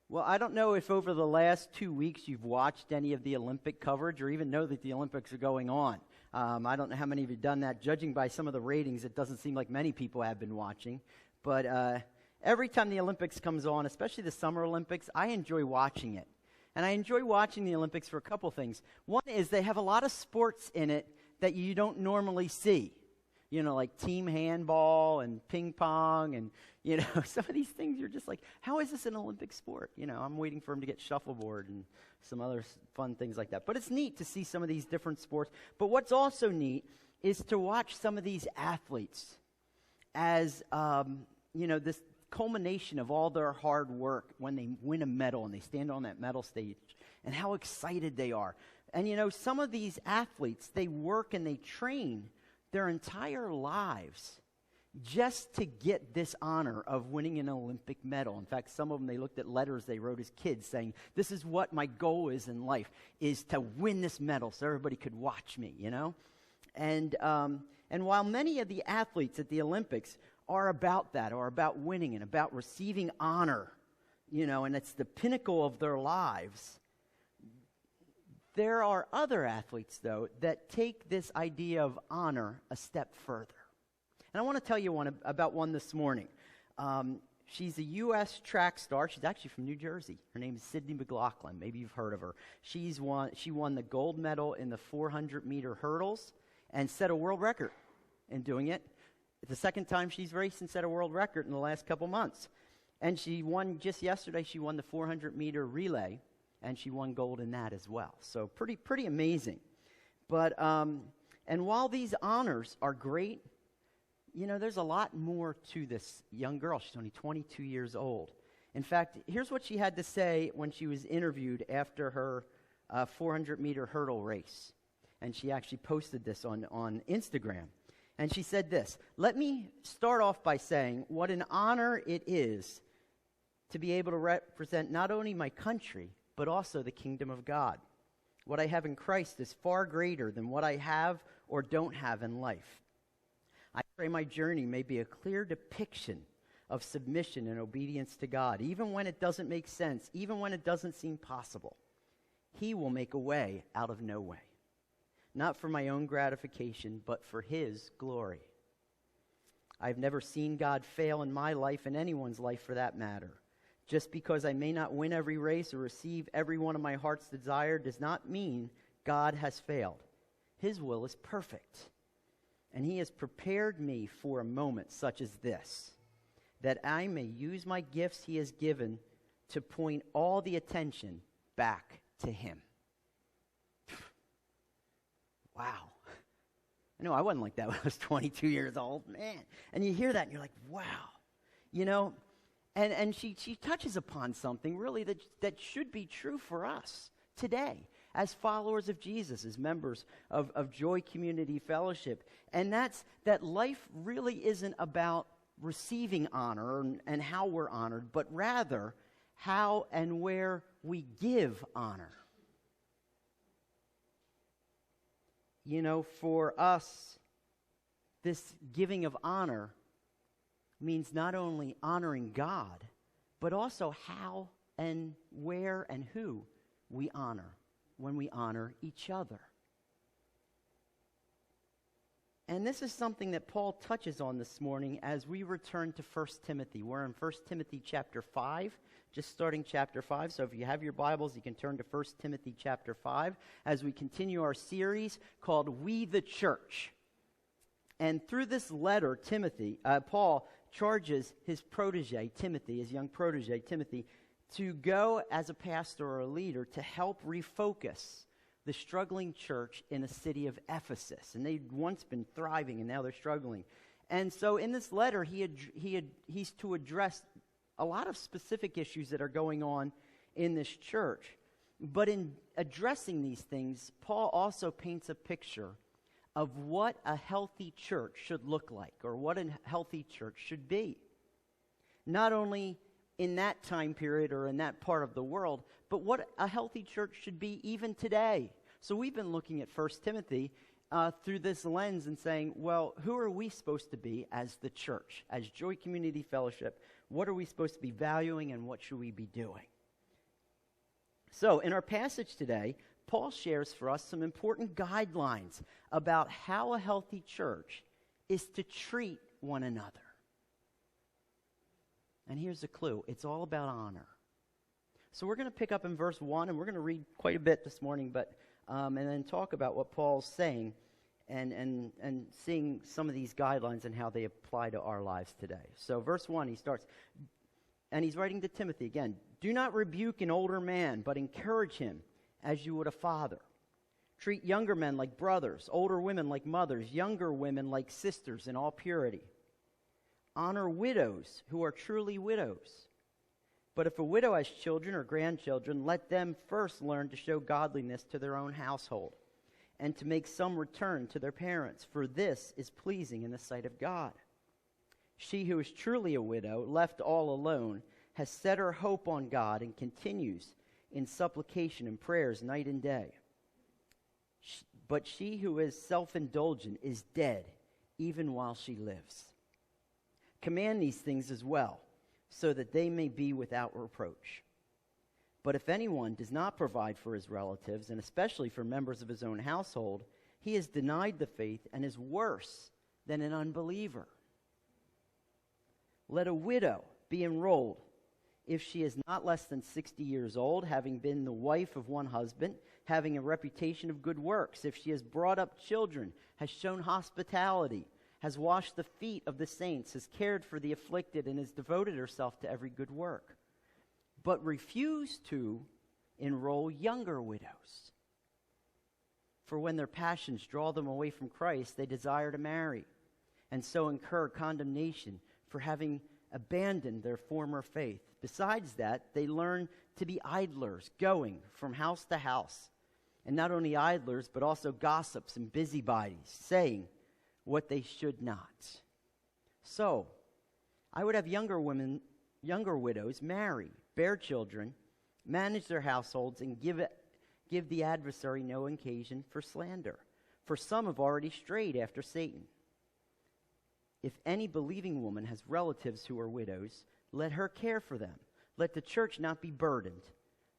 Well, I don't know if over the last 2 weeks you've watched any of the Olympic coverage or even know that the Olympics are going on. I don't know how many of you have done that. Judging by some of the ratings, it doesn't seem like many people have been watching. But every time the Olympics comes on, especially the Summer Olympics, I enjoy watching it. And I enjoy watching the Olympics for a couple things. One is they have a lot of sports in it that you don't normally see. You know, like team handball and ping pong and, you know, some of these things you're just like, how is this an Olympic sport? You know, I'm waiting for him to get shuffleboard and some other fun things like that. But it's neat to see some of these different sports. But what's also neat is to watch some of these athletes as, you know, this culmination of all their hard work when they win a medal and they stand on that medal stage and how excited they are. And, you know, some of these athletes, they work and they train their entire lives just to get this honor of winning an Olympic medal. In fact, some of them, they looked at letters they wrote as kids saying, this is what my goal is in life, is to win this medal so everybody could watch me, you know? And while many of the athletes at the Olympics are about that, or about winning and about receiving honor, you know, and it's the pinnacle of their lives, there are other athletes, though, that take this idea of honor a step further. And I want to tell you about one this morning. She's a U.S. track star. She's actually from New Jersey. Her name is Sydney McLaughlin. Maybe you've heard of her. She won the gold medal in the 400-meter hurdles and set a world record in doing it. It's the second time she's raced and set a world record in the last couple months. And she won just yesterday. She won the 400-meter relay. And she won gold in that as well. So pretty amazing. But, and while these honors are great, you know, there's a lot more to this young girl. She's only 22 years old. In fact, here's what she had to say when she was interviewed after her 400-meter hurdle race. And she actually posted this on Instagram. And she said this, "Let me start off by saying what an honor it is to be able to represent not only my country, but also the kingdom of God. What I have in Christ is far greater than what I have or don't have in life. I pray my journey may be a clear depiction of submission and obedience to God, even when it doesn't make sense, even when it doesn't seem possible. He will make a way out of no way, not for my own gratification, but for His glory. I've never seen God fail in my life, and anyone's life for that matter. Just because I may not win every race or receive every one of my heart's desire does not mean God has failed. His will is perfect. And He has prepared me for a moment such as this, that I may use my gifts He has given to point all the attention back to Him." Wow. I know I wasn't like that when I was 22 years old, man. And you hear that and you're like, wow. You know, and she touches upon something really that should be true for us today as followers of Jesus, as members of Joy Community Fellowship. And that's that life really isn't about receiving honor and how we're honored, but rather how and where we give honor. You know, for us, this giving of honor means not only honoring God, but also how and where and who we honor when we honor each other. And this is something that Paul touches on this morning as we return to 1 Timothy. We're in 1 Timothy chapter 5, just starting chapter 5. So if you have your Bibles, you can turn to 1 Timothy chapter 5 as we continue our series called We the Church. And through this letter, Paul charges his protege, Timothy, his young protege, Timothy, to go as a pastor or a leader to help refocus the struggling church in the city of Ephesus. And they'd once been thriving, and now they're struggling. And so in this letter, he's to address a lot of specific issues that are going on in this church. But in addressing these things, Paul also paints a picture of what a healthy church should look like, or what a healthy church should be. Not only in that time period or in that part of the world, but what a healthy church should be even today. So we've been looking at 1 Timothy through this lens and saying, well, who are we supposed to be as the church, as Joy Community Fellowship? What are we supposed to be valuing, and what should we be doing? So, in our passage today, Paul shares for us some important guidelines about how a healthy church is to treat one another. And here's the clue. It's all about honor. So we're going to pick up in verse 1, and we're going to read quite a bit this morning, and then talk about what Paul's saying and seeing some of these guidelines and how they apply to our lives today. So verse 1, he starts, and he's writing to Timothy again. Do not rebuke an older man, but encourage him as you would a father. Treat younger men like brothers, older women like mothers, younger women like sisters in all purity. Honor widows who are truly widows. But if a widow has children or grandchildren, let them first learn to show godliness to their own household, and to make some return to their parents, for this is pleasing in the sight of God. She who is truly a widow, left all alone, has set her hope on God and continues in supplication and prayers night and day. But she who is self-indulgent is dead, even while she lives. Command these things as well, so that they may be without reproach. But if anyone does not provide for his relatives, and especially for members of his own household, he has denied the faith and is worse than an unbeliever. Let a widow be enrolled if she is not less than 60 years old, having been the wife of one husband, having a reputation of good works, if she has brought up children, has shown hospitality, has washed the feet of the saints, has cared for the afflicted, and has devoted herself to every good work. But refuse to enroll younger widows. For when their passions draw them away from Christ, they desire to marry, and so incur condemnation for having abandoned their former faith. Besides that, they learn to be idlers, going from house to house. And not only idlers, but also gossips and busybodies, saying what they should not. So, I would have younger widows marry, bear children, manage their households, and give the adversary no occasion for slander. For some have already strayed after Satan. If any believing woman has relatives who are widows, let her care for them. Let the church not be burdened,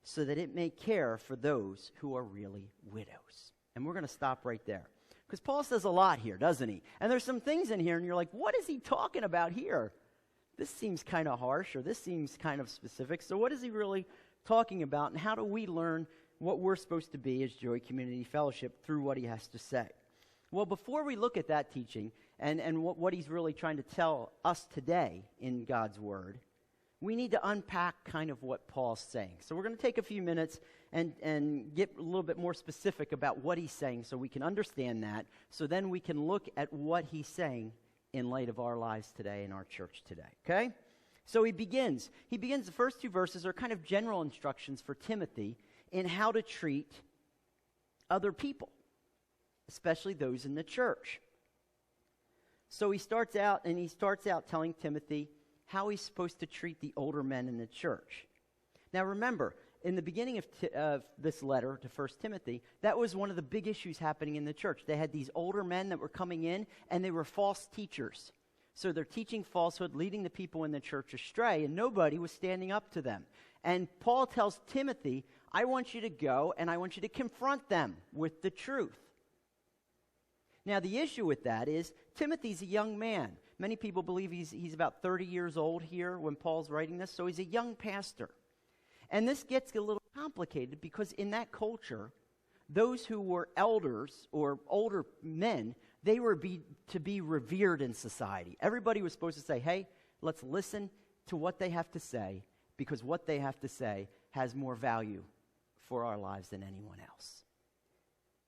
so that it may care for those who are really widows. And we're going to stop right there. Because Paul says a lot here, doesn't he? And there's some things in here, and you're like, what is he talking about here? This seems kind of harsh, or this seems kind of specific. So what is he really talking about, and how do we learn what we're supposed to be as Joy Community Fellowship through what he has to say? Well, before we look at that teaching, and what he's really trying to tell us today in God's Word, we need to unpack kind of what Paul's saying. So we're going to take a few minutes and get a little bit more specific about what he's saying so we can understand that, so then we can look at what he's saying in light of our lives today and our church today, okay? So he begins, the first two verses are kind of general instructions for Timothy in how to treat other people, especially those in the church. So he starts out telling Timothy how he's supposed to treat the older men in the church. Now remember, in the beginning of this letter to 1 Timothy, that was one of the big issues happening in the church. They had these older men that were coming in, and they were false teachers. So they're teaching falsehood, leading the people in the church astray, and nobody was standing up to them. And Paul tells Timothy, I want you to go, and I want you to confront them with the truth. Now, the issue with that is Timothy's a young man. Many people believe he's about 30 years old here when Paul's writing this, so he's a young pastor. And this gets a little complicated because in that culture, those who were elders or older men, they were to be revered in society. Everybody was supposed to say, hey, let's listen to what they have to say, because what they have to say has more value for our lives than anyone else.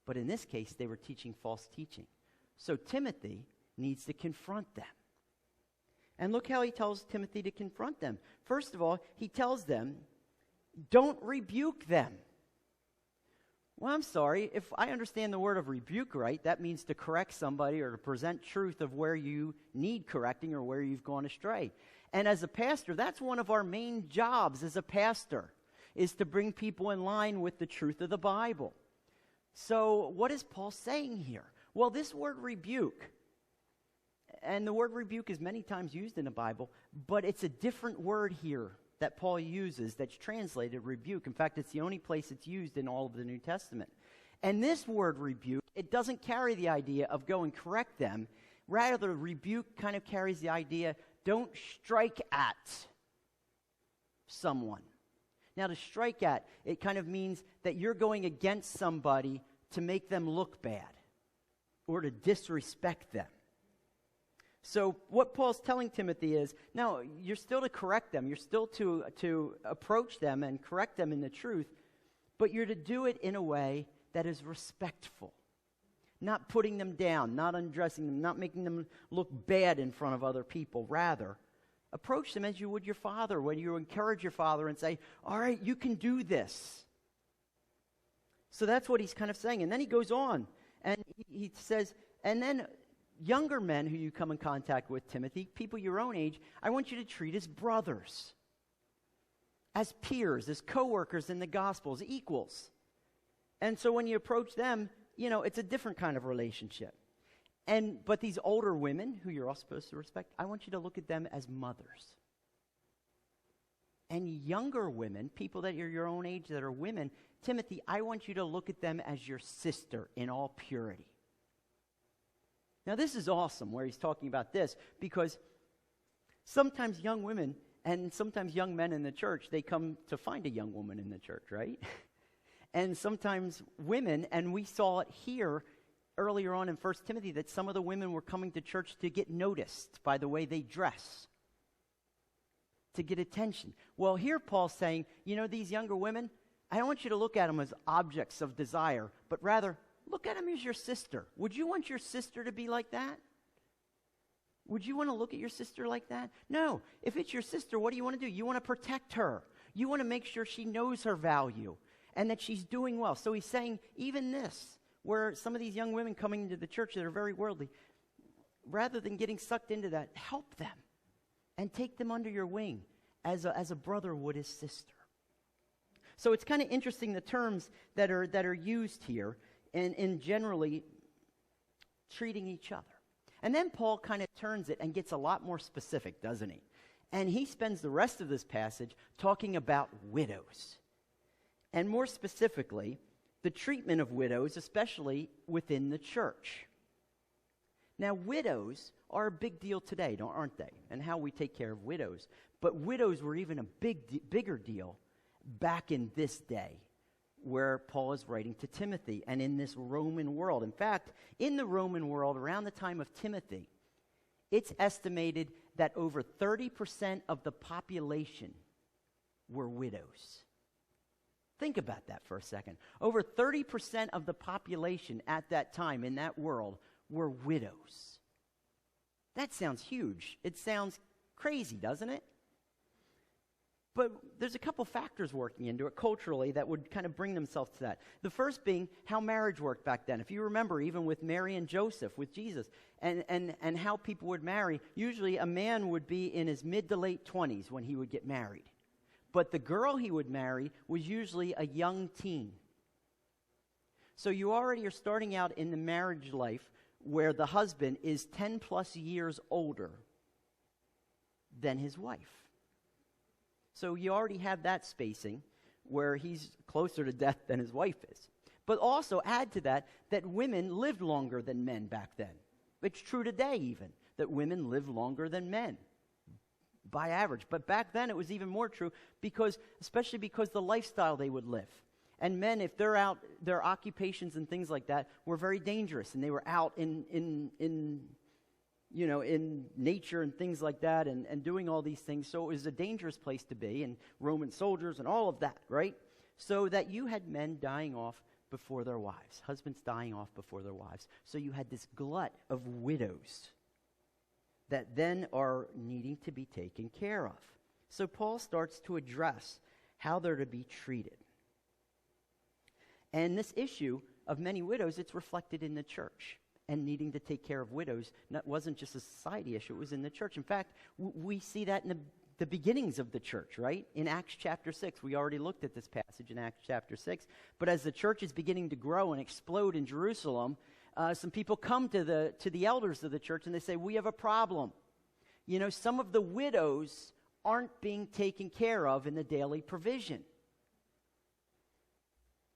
But in this case, they were teaching false teaching. So Timothy needs to confront them. And look how he tells Timothy to confront them. First of all, he tells them, don't rebuke them. Well, I'm sorry, if I understand the word of rebuke right, that means to correct somebody or to present truth of where you need correcting or where you've gone astray. And as a pastor, that's one of our main jobs as a pastor, is to bring people in line with the truth of the Bible. So what is Paul saying here? Well, this word rebuke, and the word rebuke is many times used in the Bible, but it's a different word here that Paul uses that's translated rebuke. In fact, it's the only place it's used in all of the New Testament. And this word rebuke, it doesn't carry the idea of go and correct them. Rather, rebuke kind of carries the idea, don't strike at someone. Now, to strike at, it kind of means that you're going against somebody to make them look bad or to disrespect them. So what Paul's telling Timothy is, no, you're still to correct them. You're still to approach them and correct them in the truth, but you're to do it in a way that is respectful. Not putting them down, not undressing them, not making them look bad in front of other people. Rather, approach them as you would your father, when you encourage your father and say, all right, you can do this. So that's what he's kind of saying. And then he goes on, and he says, and then younger men who you come in contact with, Timothy, people your own age, I want you to treat as brothers, as peers, as co-workers in the gospel, as equals. And so when you approach them, you know, it's a different kind of relationship. But these older women who you're all supposed to respect, I want you to look at them as mothers. And younger women, people that are your own age that are women, Timothy, I want you to look at them as your sister in all purity. Now, this is awesome where he's talking about this, because sometimes young women and sometimes young men in the church, they come to find a young woman in the church, right? And sometimes women, and we saw it here earlier on in 1 Timothy, that some of the women were coming to church to get noticed by the way they dress, to get attention. Well, here Paul's saying, you know, these younger women, I don't want you to look at them as objects of desire, but rather, look at them as your sister. Would you want your sister to be like that? Would you want to look at your sister like that? No. If it's your sister, what do you want to do? You want to protect her. You want to make sure she knows her value and that she's doing well. So he's saying even this, where some of these young women coming into the church that are very worldly, rather than getting sucked into that, help them and take them under your wing as a brother would his sister. So it's kind of interesting the terms that are used here in generally treating each other. And then Paul kind of turns it and gets a lot more specific, doesn't he? And he spends the rest of this passage talking about widows. And more specifically, the treatment of widows, especially within the church. Now, widows are a big deal today, aren't they? And how we take care of widows. But widows were even a bigger deal back in this day, where Paul is writing to Timothy and in this Roman world. In fact, in the Roman world, around the time of Timothy, it's estimated that over 30% of the population were widows. Think about that for a second. Over 30% of the population at that time in that world were widows. That sounds huge. It sounds crazy, doesn't it? But there's a couple factors working into it culturally that would kind of bring themselves to that. The first being how marriage worked back then. If you remember, even with Mary and Joseph, with Jesus, and how people would marry, usually a man would be in his mid to late 20s when he would get married. But the girl he would marry was usually a young teen. So you already are starting out in the marriage life where the husband is 10 plus years older than his wife. So you already have that spacing where he's closer to death than his wife is. But also add to that women lived longer than men back then. It's true today even, that women live longer than men by average. But back then it was even more true especially because the lifestyle they would live. And men, if they're out, their occupations and things like that were very dangerous, and they were out in nature and things like that, and doing all these things. So it was a dangerous place to be, and Roman soldiers and all of that, right? So that you had men dying off before their wives, husbands dying off before their wives. So you had this glut of widows that then are needing to be taken care of. So Paul starts to address how they're to be treated. And this issue of many widows, it's reflected in the church. And needing to take care of widows wasn't just a society issue, it was in the church. In fact, we see that in the beginnings of the church, right? In Acts chapter 6, we already looked at this passage in Acts chapter 6. But as the church is beginning to grow and explode in Jerusalem, some people come to the elders of the church and they say, we have a problem. You know, some of the widows aren't being taken care of in the daily provision.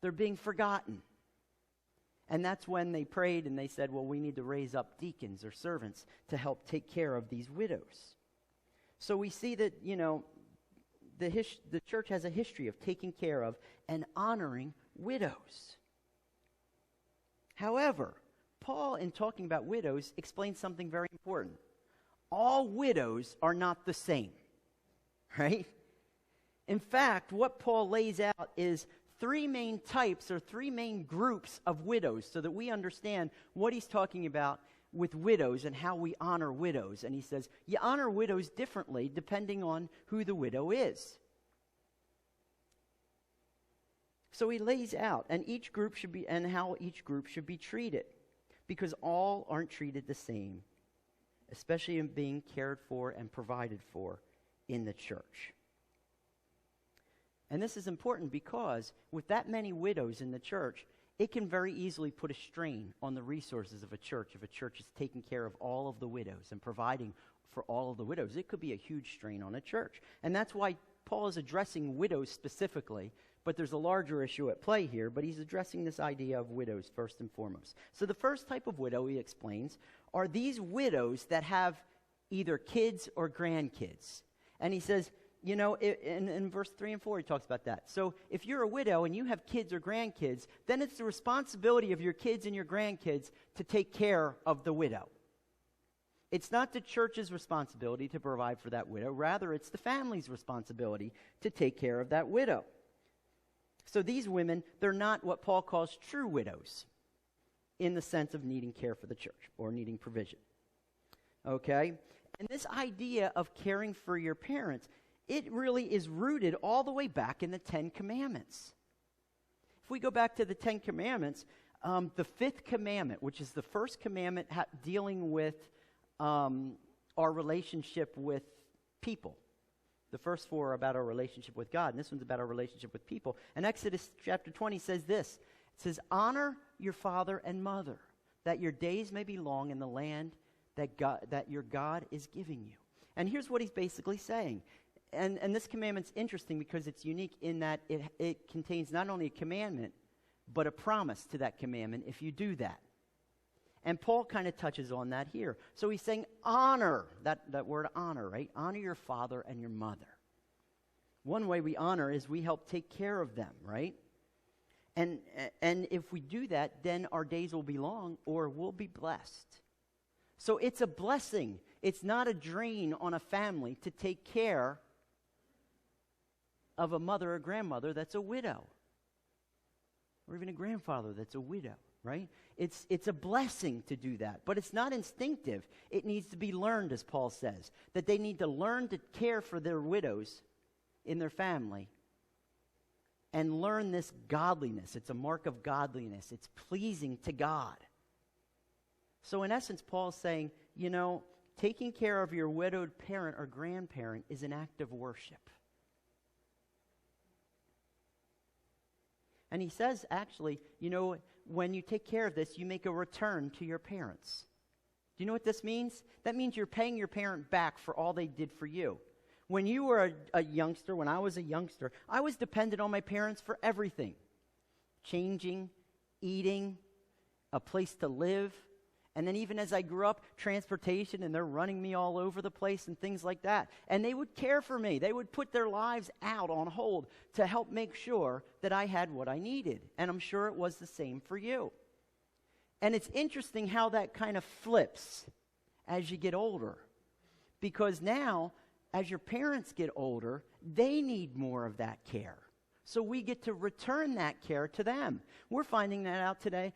They're being forgotten. And that's when they prayed and they said, well, we need to raise up deacons or servants to help take care of these widows. So we see that, the church has a history of taking care of and honoring widows. However, Paul, in talking about widows, explains something very important. All widows are not the same, right? In fact, what Paul lays out is three main types or three main groups of widows so that we understand what he's talking about with widows and how we honor widows. And he says, you honor widows differently depending on who the widow is. So he lays out and how each group should be treated, because all aren't treated the same, especially in being cared for and provided for in the church. And this is important because with that many widows in the church, it can very easily put a strain on the resources of a church if a church is taking care of all of the widows and providing for all of the widows. It could be a huge strain on a church. And that's why Paul is addressing widows specifically, but there's a larger issue at play here, but he's addressing this idea of widows first and foremost. So the first type of widow, he explains, are these widows that have either kids or grandkids. And he says, in verse 3 and 4, he talks about that. So if you're a widow and you have kids or grandkids, then it's the responsibility of your kids and your grandkids to take care of the widow. It's not the church's responsibility to provide for that widow. Rather, it's the family's responsibility to take care of that widow. So these women, they're not what Paul calls true widows in the sense of needing care for the church or needing provision. Okay? And this idea of caring for your parents, it really is rooted all the way back in the Ten Commandments. If we go back to the Ten Commandments, the fifth commandment, which is the first commandment dealing with our relationship with people. The first four are about our relationship with God, and this one's about our relationship with people. And Exodus chapter 20 says this. It says, honor your father and mother, that your days may be long in the land that your God is giving you. And here's what he's basically saying. And this commandment's interesting because it's unique in that it contains not only a commandment, but a promise to that commandment if you do that. And Paul kind of touches on that here. So he's saying honor, that word honor, right? Honor your father and your mother. One way we honor is we help take care of them, right? And if we do that, then our days will be long or we'll be blessed. So it's a blessing. It's not a drain on a family to take care of a mother or grandmother that's a widow, or even a grandfather that's a widow, right? It's a blessing to do that, but it's not instinctive. It needs to be learned, as Paul says, that they need to learn to care for their widows in their family and learn this godliness. It's a mark of godliness. It's pleasing to God. So in essence, Paul's saying, taking care of your widowed parent or grandparent is an act of worship. And he says, actually, when you take care of this, you make a return to your parents. Do you know what this means? That means you're paying your parent back for all they did for you. When you were a youngster, when I was a youngster, I was dependent on my parents for everything. Changing, eating, a place to live. And then even as I grew up, transportation, and they're running me all over the place and things like that. And they would care for me. They would put their lives out on hold to help make sure that I had what I needed. And I'm sure it was the same for you. And it's interesting how that kind of flips as you get older. Because now, as your parents get older, they need more of that care. So we get to return that care to them. We're finding that out today.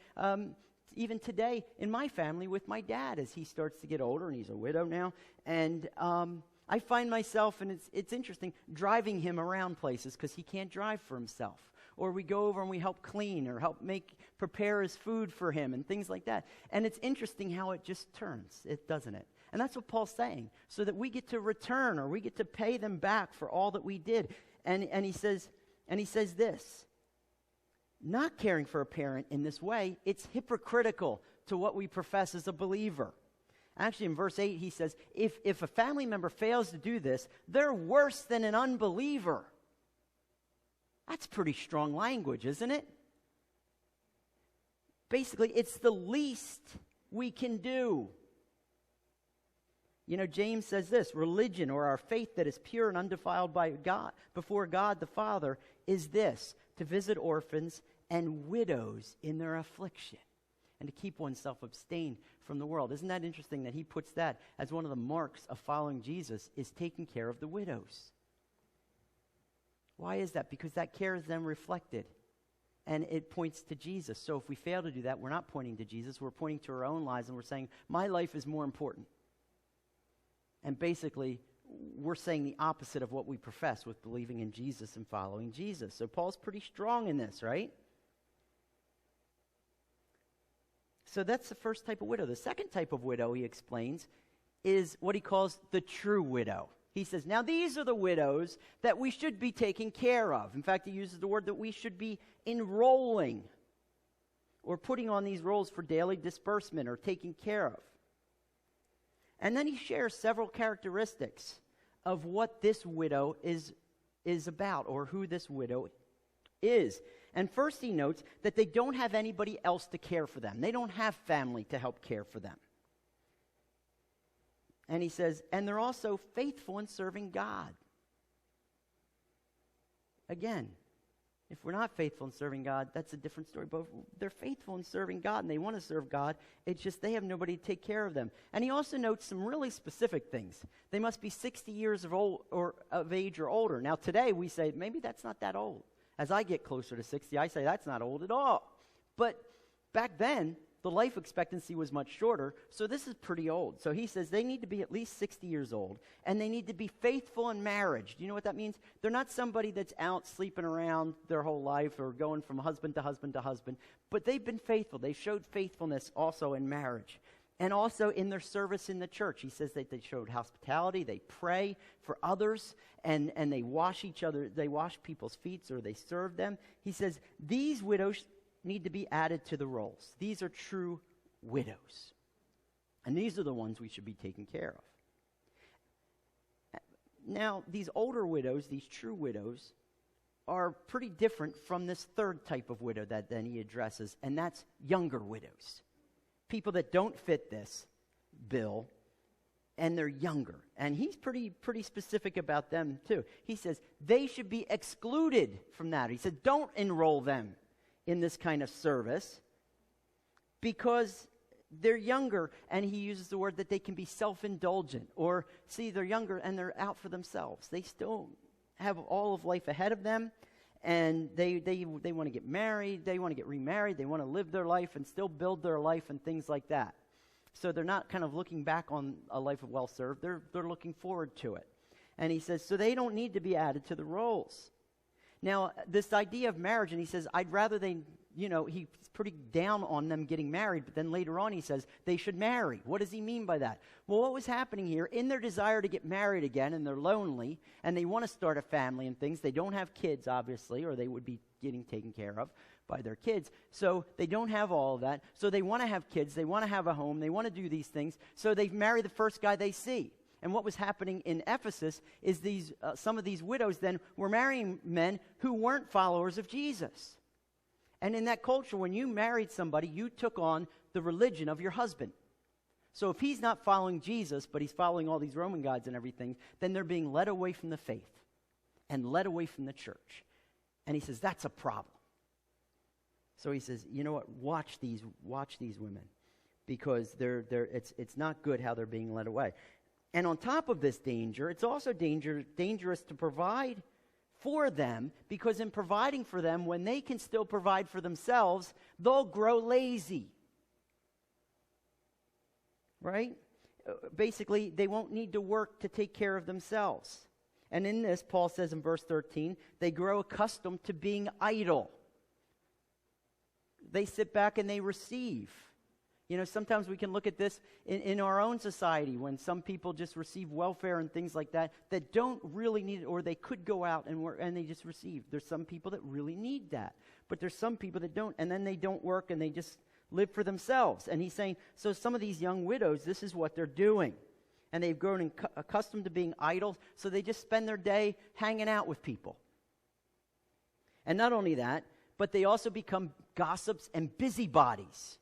Even today in my family with my dad as he starts to get older, and he's a widow now. And I find myself, and it's interesting, driving him around places because he can't drive for himself. Or we go over and we help clean or help prepare his food for him and things like that. And it's interesting how it just turns, doesn't it? And that's what Paul's saying, so that we get to return or we get to pay them back for all that we did. And he says this. Not caring for a parent in this way, it's hypocritical to what we profess as a believer. Actually, in verse 8, he says, if a family member fails to do this, they're worse than an unbeliever. That's pretty strong language, isn't it? Basically, it's the least we can do. You know, James says this, religion, or our faith that is pure and undefiled by God, before God the Father, is this, to visit orphans and widows in their affliction, and to keep oneself abstained from the world. Isn't that interesting that he puts that as one of the marks of following Jesus, is taking care of the widows? Why is that? Because that care is then reflected, and it points to Jesus. So if we fail to do that, we're not pointing to Jesus, we're pointing to our own lives, and we're saying, my life is more important. And basically, we're saying the opposite of what we profess with believing in Jesus and following Jesus. So Paul's pretty strong in this, right? So that's the first type of widow. The second type of widow, he explains, is what he calls the true widow. He says, now these are the widows that we should be taking care of. In fact, he uses the word that we should be enrolling or putting on these rolls for daily disbursement or taking care of. And then he shares several characteristics of what this widow is about, or who this widow is. And first he notes that they don't have anybody else to care for them. They don't have family to help care for them. And he says, and they're also faithful in serving God. Again, if we're not faithful in serving God, that's a different story. But they're faithful in serving God, and they want to serve God. It's just they have nobody to take care of them. And he also notes some really specific things. They must be 60 years of age or older. Now, today we say, maybe that's not that old. As I get closer to 60, I say that's not old at all. But back then, the life expectancy was much shorter, so this is pretty old. So he says they need to be at least 60 years old, and they need to be faithful in marriage. Do you know what that means? They're not somebody that's out sleeping around their whole life or going from husband to husband to husband, but they've been faithful. They showed faithfulness also in marriage and also in their service in the church. He says that they showed hospitality, they pray for others, and they wash each other, they wash people's feet or they serve them. He says these widows need to be added to the rolls. These are true widows. And these are the ones we should be taking care of. Now, these older widows, these true widows, are pretty different from this third type of widow that then he addresses, and that's younger widows. People that don't fit this bill, and they're younger. And he's pretty specific about them, too. He says they should be excluded from that. He said, don't enroll them in this kind of service because they're younger, and he uses the word that they can be self-indulgent, or see, they're younger and they're out for themselves. They still have all of life ahead of them, and they want to get married, they want to get remarried, they want to live their life and still build their life and things like that. So they're not kind of looking back on a life of well-served, they're looking forward to it. And he says, so they don't need to be added to the rolls. Now, this idea of marriage, and he says, I'd rather they, he's pretty down on them getting married, but then later on he says they should marry. What does he mean by that? Well, what was happening here, in their desire to get married again, and they're lonely, and they want to start a family and things, they don't have kids, obviously, or they would be getting taken care of by their kids. So they don't have all of that. So they want to have kids, they want to have a home, they want to do these things, so they marry the first guy they see. And what was happening in Ephesus is some of these widows then were marrying men who weren't followers of Jesus. And in that culture, when you married somebody, you took on the religion of your husband. So if he's not following Jesus, but he's following all these Roman gods and everything, then they're being led away from the faith and led away from the church. And he says, that's a problem. So he says, you know what, watch these women, because it's not good how they're being led away. And on top of this danger, it's also dangerous to provide for them, because in providing for them, when they can still provide for themselves, they'll grow lazy. Right? Basically, they won't need to work to take care of themselves. And in this, Paul says in verse 13, they grow accustomed to being idle. They sit back and they receive. Sometimes we can look at this in our own society when some people just receive welfare and things like that don't really need it, or they could go out and work and they just receive. There's some people that really need that, but there's some people that don't, and then they don't work and they just live for themselves. And he's saying, so some of these young widows, this is what they're doing. And they've grown accustomed to being idle, so they just spend their day hanging out with people. And not only that, but they also become gossips and busybodies.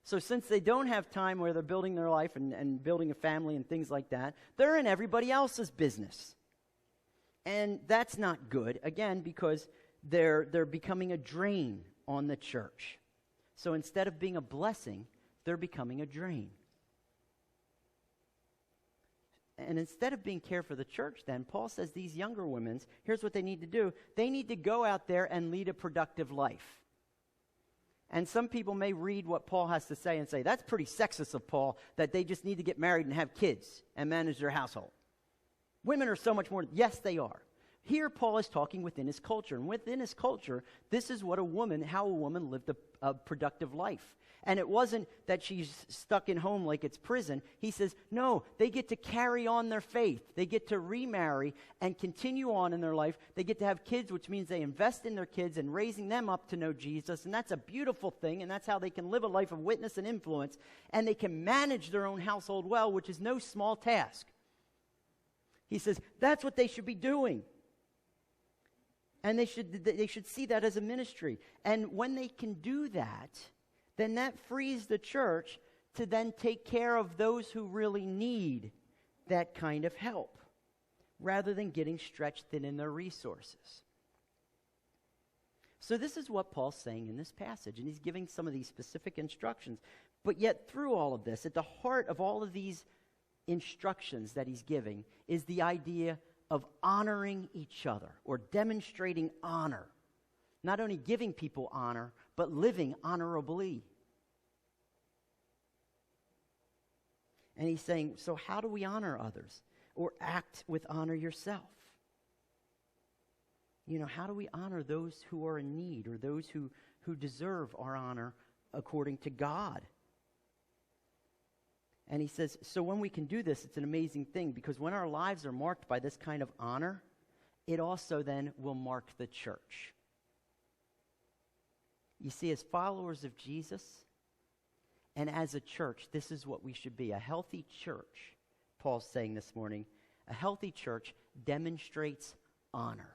So since they don't have time where they're building their life and building a family and things like that, they're in everybody else's business. And that's not good, again, because they're becoming a drain on the church. So instead of being a blessing, they're becoming a drain. And instead of being care for the church, then, Paul says these younger women, here's what they need to do. They need to go out there and lead a productive life. And some people may read what Paul has to say and say, that's pretty sexist of Paul, that they just need to get married and have kids and manage their household. Women are so much more. Yes, they are. Here, Paul is talking within his culture. And within his culture, this is how a woman lived a productive life. And it wasn't that she's stuck in home like it's prison. He says, no, they get to carry on their faith. They get to remarry and continue on in their life. They get to have kids, which means they invest in their kids and raising them up to know Jesus. And that's a beautiful thing. And that's how they can live a life of witness and influence. And they can manage their own household well, which is no small task. He says, that's what they should be doing. And they should see that as a ministry. And when they can do that, then that frees the church to then take care of those who really need that kind of help, rather than getting stretched thin in their resources. So this is what Paul's saying in this passage, and he's giving some of these specific instructions. But yet through all of this, at the heart of all of these instructions that he's giving is the idea of honoring each other, or demonstrating honor. Not only giving people honor, but living honorably. And he's saying, so how do we honor others? Or act with honor yourself? How do we honor those who are in need, or those who deserve our honor according to God? And he says, so when we can do this, it's an amazing thing, because when our lives are marked by this kind of honor, it also then will mark the church. You see, as followers of Jesus and as a church, this is what we should be. A healthy church, Paul's saying this morning, a healthy church demonstrates honor.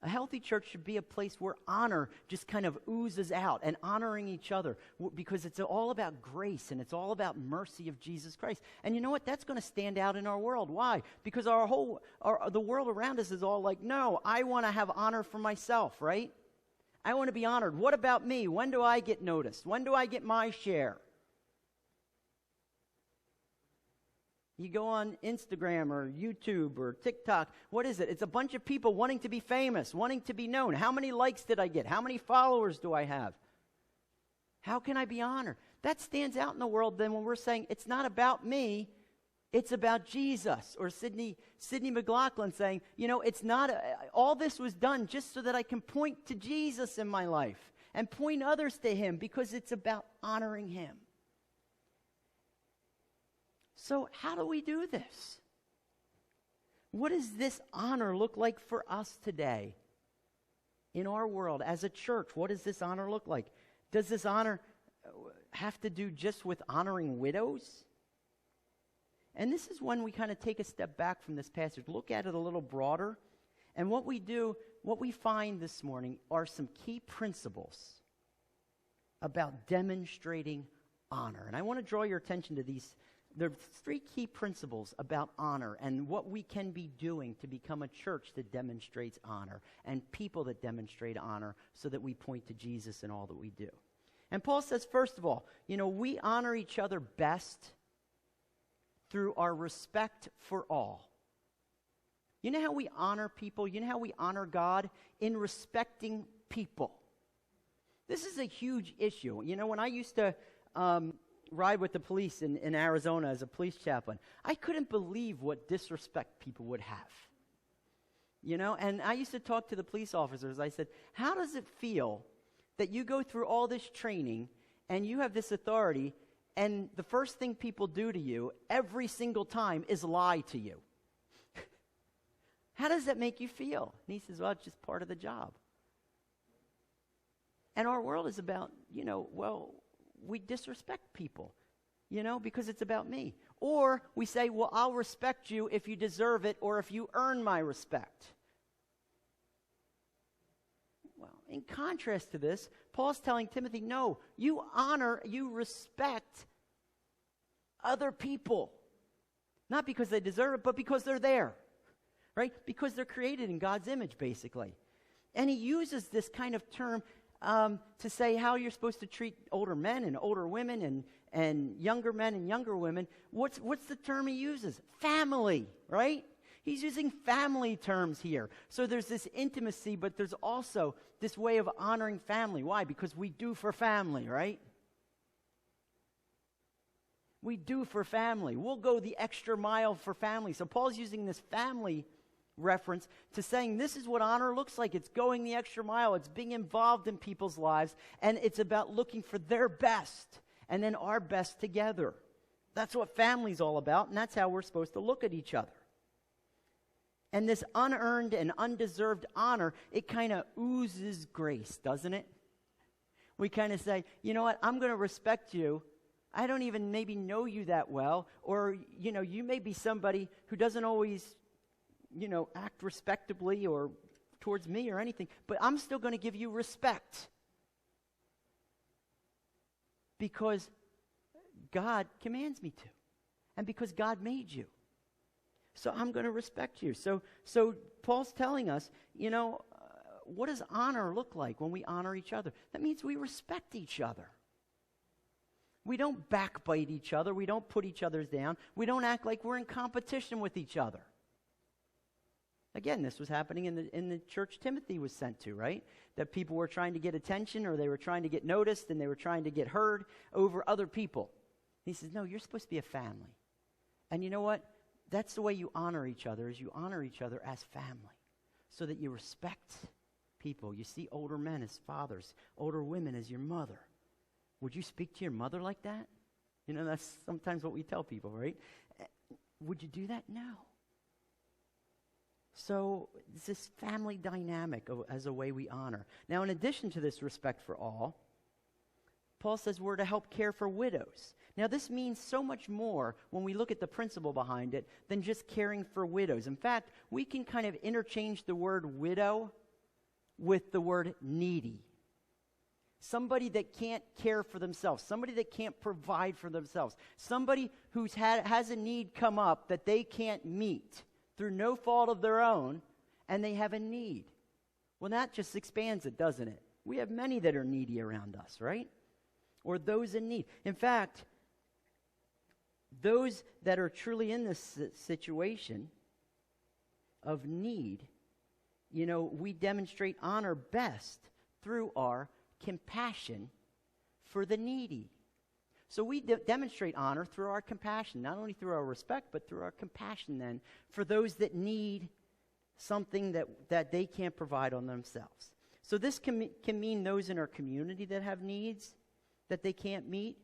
A healthy church should be a place where honor just kind of oozes out, and honoring each other, because it's all about grace and it's all about mercy of Jesus Christ. And you know what? That's going to stand out in our world. Why? Because the world around us is all like, no, I want to have honor for myself, right? I want to be honored. What about me? When do I get noticed? When do I get my share? You go on Instagram or YouTube or TikTok. What is it? It's a bunch of people wanting to be famous, wanting to be known. How many likes did I get? How many followers do I have? How can I be honored? That stands out in the world then when we're saying, it's not about me, it's about Jesus. Or Sidney McLaughlin saying, it's not, all this was done just so that I can point to Jesus in my life and point others to him, because it's about honoring him. So how do we do this? What does this honor look like for us today in our world as a church? What does this honor look like? Does this honor have to do just with honoring widows? And this is when we kind of take a step back from this passage, look at it a little broader. And what we find this morning are some key principles about demonstrating honor. And I want to draw your attention to these. There are three key principles about honor and what we can be doing to become a church that demonstrates honor and people that demonstrate honor, so that we point to Jesus in all that we do. And Paul says, first of all, we honor each other best through our respect for all. You know how we honor people? You know how we honor God? In respecting people. This is a huge issue. When I used to ride with the police in Arizona as a police chaplain, I couldn't believe what disrespect people would have. And I used to talk to the police officers. I said, how does it feel that you go through all this training and you have this authority, and the first thing people do to you every single time is lie to you? How does that make you feel? And he says, well, it's just part of the job. And our world is about, we disrespect people, because it's about me. Or we say, well, I'll respect you if you deserve it or if you earn my respect. Well, in contrast to this, Paul's telling Timothy, no, you honor, you respect other people. Not because they deserve it, but because they're there, right? Because they're created in God's image, basically. And he uses this kind of term to say how you're supposed to treat older men and older women and younger men and younger women. What's the term he uses? Family, right? He's using family terms here. So there's this intimacy, but there's also this way of honoring family. Why? Because we do for family, right? We do for family. We'll go the extra mile for family. So Paul's using this family reference to saying this is what honor looks like. It's going the extra mile. It's being involved in people's lives, and it's about looking for their best and then our best together. That's what family's all about, and that's how we're supposed to look at each other. And this unearned and undeserved honor, it kind of oozes grace, doesn't it? We kind of say, you know what, I'm going to respect you. I don't even maybe know you that well, or, you may be somebody who doesn't always, act respectably or towards me or anything, but I'm still going to give you respect because God commands me to, and because God made you. So I'm going to respect you. So Paul's telling us, what does honor look like when we honor each other? That means we respect each other. We don't backbite each other. We don't put each other down. We don't act like we're in competition with each other. Again, this was happening in the church Timothy was sent to, right? That people were trying to get attention, or they were trying to get noticed, and they were trying to get heard over other people. He says, no, you're supposed to be a family. And you know what? That's the way you honor each other, is you honor each other as family, so that you respect people. You see older men as fathers, older women as your mother. Would you speak to your mother like that? That's sometimes what we tell people, right? Would you do that? No. So it's this family dynamic as a way we honor. Now, in addition to this respect for all, Paul says we're to help care for widows. Now, this means so much more when we look at the principle behind it than just caring for widows. In fact, we can kind of interchange the word widow with the word needy. Somebody that can't care for themselves, somebody that can't provide for themselves, somebody who has a need come up that they can't meet through no fault of their own, and they have a need. Well, that just expands it, doesn't it? We have many that are needy around us, right? Or those in need. In fact, those that are truly in this situation of need, we demonstrate honor best through our compassion for the needy. So we demonstrate honor through our compassion, not only through our respect, but through our compassion then for those that need something that they can't provide on themselves. So this can mean those in our community that have needs that they can't meet,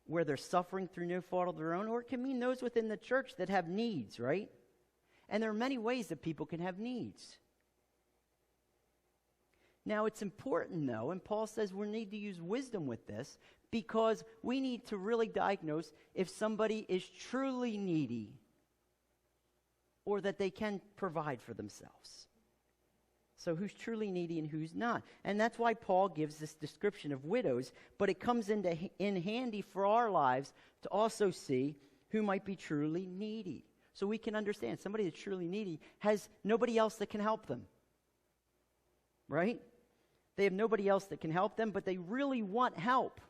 where they're suffering through no fault of their own, or it can mean those within the church that have needs, right? And there are many ways that people can have needs. Now, it's important, though, and Paul says we need to use wisdom with this, because we need to really diagnose if somebody is truly needy or that they can provide for themselves. So who's truly needy and who's not? And that's why Paul gives this description of widows, but it comes in handy for our lives to also see who might be truly needy. So we can understand somebody that's truly needy has nobody else that can help them. Right? They have nobody else that can help them, but they really want help.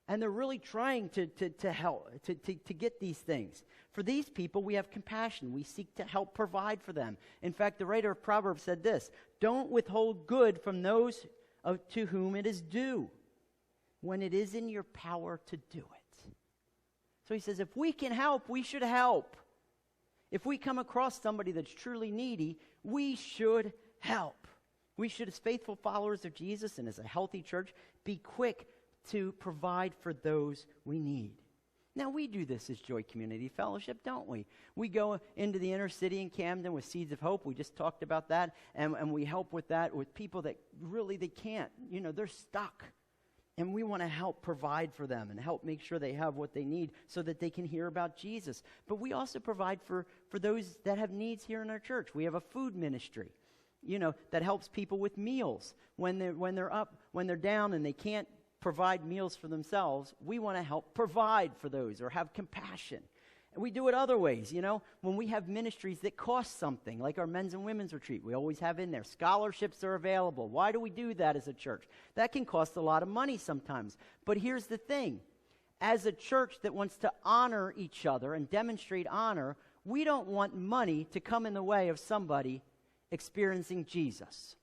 And they're really trying to help, to get these things. For these people, we have compassion. We seek to help provide for them. In fact, the writer of Proverbs said this: don't withhold good from those to whom it is due, when it is in your power to do it. So he says, if we can help, we should help. If we come across somebody that's truly needy, we should help. We should, as faithful followers of Jesus and as a healthy church, be quick to provide for those we need. Now, we do this as Joy Community Fellowship, don't we? We go into the inner city in Camden with Seeds of Hope. We just talked about that, and we help with that with people that really they can't. They're stuck. And we want to help provide for them and help make sure they have what they need so that they can hear about Jesus. But we also provide for those that have needs here in our church. We have a food ministry, that helps people with meals. When they're down and they can't provide meals for themselves, we want to help provide for those or have compassion. And we do it other ways, when we have ministries that cost something, like our men's and women's retreat, we always have in there. Scholarships are available. Why do we do that as a church? That can cost a lot of money sometimes. But here's the thing. As a church that wants to honor each other and demonstrate honor, we don't want money to come in the way of somebody experiencing Jesus.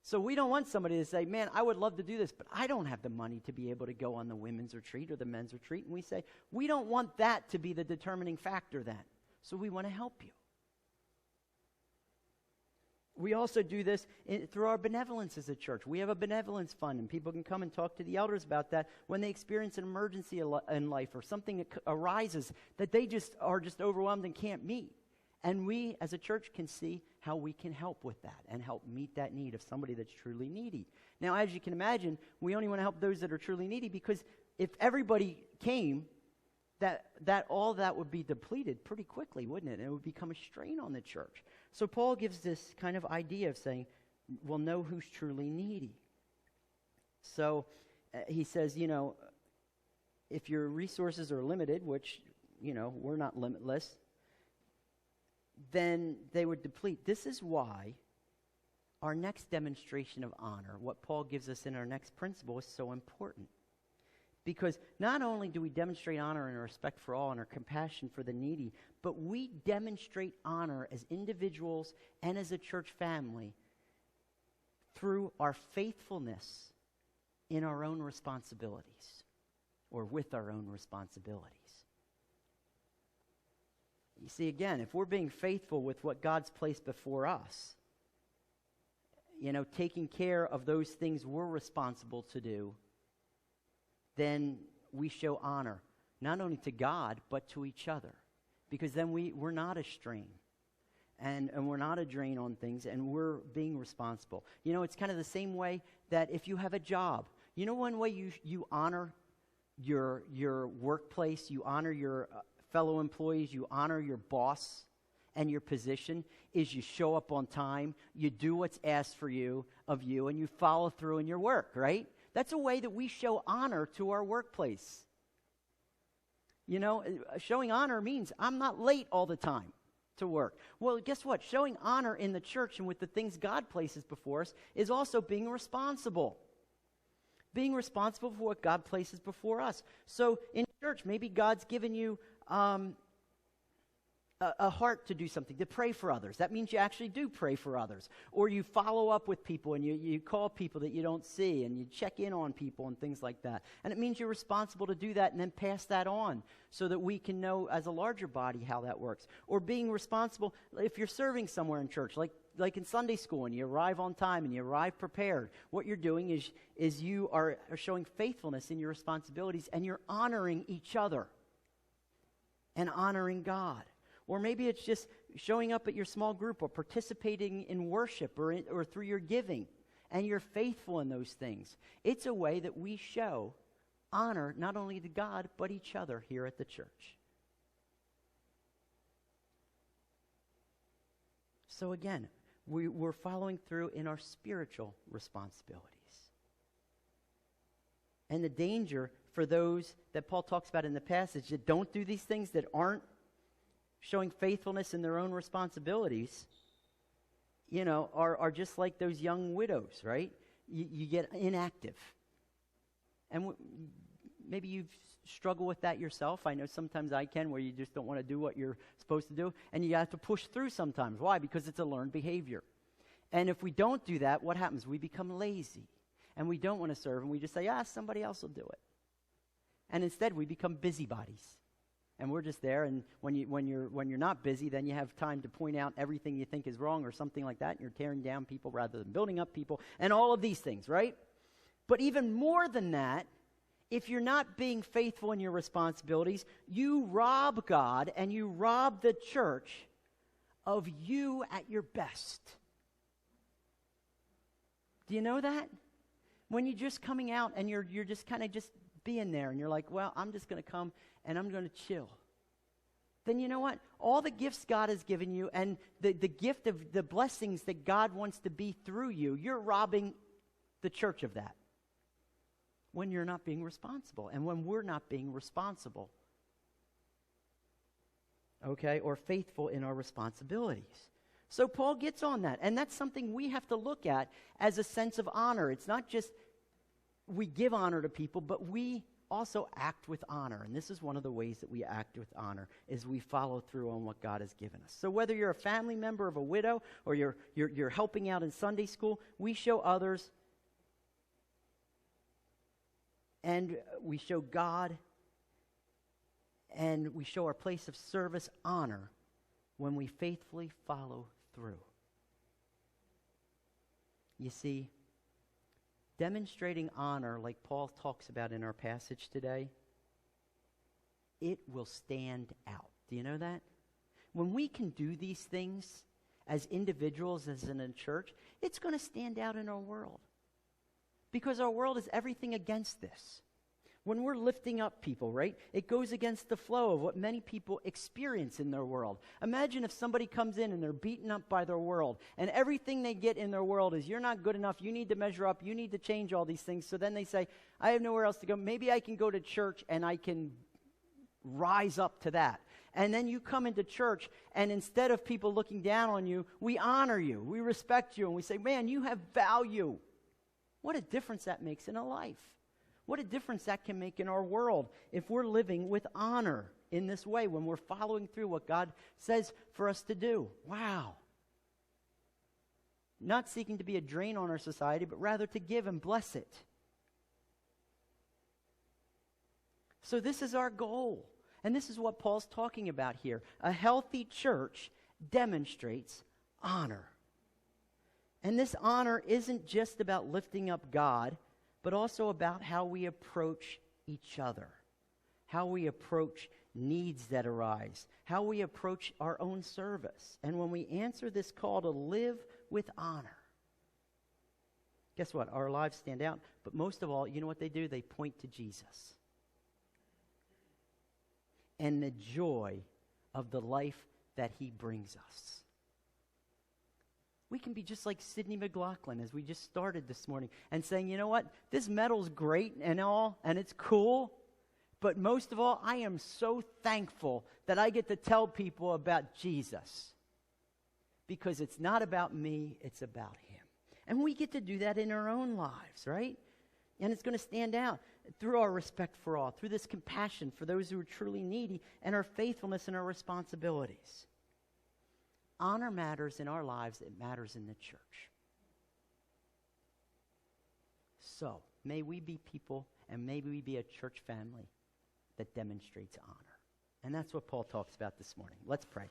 So we don't want somebody to say, man, I would love to do this, but I don't have the money to be able to go on the women's retreat or the men's retreat. And we say, we don't want that to be the determining factor then. So we want to help you. We also do this through our benevolence as a church. We have a benevolence fund, and people can come and talk to the elders about that when they experience an emergency in life or something that arises that they are just overwhelmed and can't meet. And we, as a church, can see how we can help with that and help meet that need of somebody that's truly needy. Now, as you can imagine, we only want to help those that are truly needy because if everybody came, that all that would be depleted pretty quickly, wouldn't it? And it would become a strain on the church. So Paul gives this kind of idea of saying, we'll know who's truly needy. So he says, if your resources are limited, which, we're not limitless, then they would deplete. This is why our next demonstration of honor, what Paul gives us in our next principle, is so important. Because not only do we demonstrate honor and respect for all and our compassion for the needy, but we demonstrate honor as individuals and as a church family through our faithfulness in our own responsibilities or with our own responsibilities. You see, again, if we're being faithful with what God's placed before us, taking care of those things we're responsible to do, then we show honor, not only to God, but to each other. Because then we're not a strain, and we're not a drain on things, and we're being responsible. It's kind of the same way that if you have a job, one way you honor your workplace, you honor your fellow employees, you honor your boss and your position, is you show up on time, you do what's asked of you, and you follow through in your work, right? That's a way that we show honor to our workplace. Showing honor means I'm not late all the time to work. Well, guess what? Showing honor in the church and with the things God places before us is also being responsible. Being responsible for what God places before us. So in church, maybe God's given you a heart to do something, to pray for others. That means you actually do pray for others. Or you follow up with people and you call people that you don't see and you check in on people and things like that. And it means you're responsible to do that and then pass that on so that we can know as a larger body how that works. Or being responsible, if you're serving somewhere in church, like in Sunday school and you arrive on time and you arrive prepared, what you're doing is you are showing faithfulness in your responsibilities and you're honoring each other and honoring God. Or maybe it's just showing up at your small group or participating in worship or through your giving, and you're faithful in those things. It's a way that we show honor not only to God, but each other here at the church. So again, we're following through in our spiritual responsibilities. And the danger for those that Paul talks about in the passage that don't do these things, that aren't showing faithfulness in their own responsibilities, are just like those young widows, right? You get inactive. And maybe you've struggled with that yourself. I know sometimes I can, where you just don't want to do what you're supposed to do, and you have to push through sometimes. Why? Because it's a learned behavior. And if we don't do that, what happens? We become lazy, and we don't want to serve, and we just say, somebody else will do it. And instead, we become busybodies. And we're just there, and when you're not busy, then you have time to point out everything you think is wrong or something like that, and you're tearing down people rather than building up people, and all of these things, right? But even more than that, if you're not being faithful in your responsibilities, you rob God and you rob the church of you at your best. Do you know that? When you're just coming out and you're just kind of just being there and you're like, well, I'm just going to come and I'm going to chill. Then you know what? All the gifts God has given you and the gift of the blessings that God wants to be through you, you're robbing the church of that when you're not being responsible and when we're not being responsible. Okay? Or faithful in our responsibilities. So Paul gets on that, and that's something we have to look at as a sense of honor. It's not just we give honor to people, but we also act with honor. And this is one of the ways that we act with honor, is we follow through on what God has given us. So whether you're a family member of a widow or you're helping out in Sunday school, we show others and we show God and we show our place of service honor when we faithfully follow through. You see, demonstrating honor, like Paul talks about in our passage today, it will stand out. Do you know that? When we can do these things as individuals, as in a church, it's going to stand out in our world. Because our world is everything against this. When we're lifting up people, right, it goes against the flow of what many people experience in their world. Imagine if somebody comes in and they're beaten up by their world, and everything they get in their world is, you're not good enough, you need to measure up, you need to change all these things. So then they say, I have nowhere else to go. Maybe I can go to church and I can rise up to that. And then you come into church, and instead of people looking down on you, we honor you, we respect you, and we say, man, you have value. What a difference that makes in a life. What a difference that can make in our world if we're living with honor in this way, when we're following through what God says for us to do. Wow. Not seeking to be a drain on our society, but rather to give and bless it. So this is our goal. And this is what Paul's talking about here. A healthy church demonstrates honor. And this honor isn't just about lifting up God, but also about how we approach each other, how we approach needs that arise, how we approach our own service. And when we answer this call to live with honor, guess what? Our lives stand out. But most of all, you know what they do? They point to Jesus and the joy of the life that he brings us. We can be just like Sidney McLaughlin, as we just started this morning, and saying, you know what, this medal's great and all, and it's cool, but most of all, I am so thankful that I get to tell people about Jesus. Because it's not about me, it's about him. And we get to do that in our own lives, right? And it's going to stand out through our respect for all, through this compassion for those who are truly needy, and our faithfulness in our responsibilities. Honor matters in our lives. It matters in the church. So, may we be people, and may we be a church family that demonstrates honor. And that's what Paul talks about this morning. Let's pray.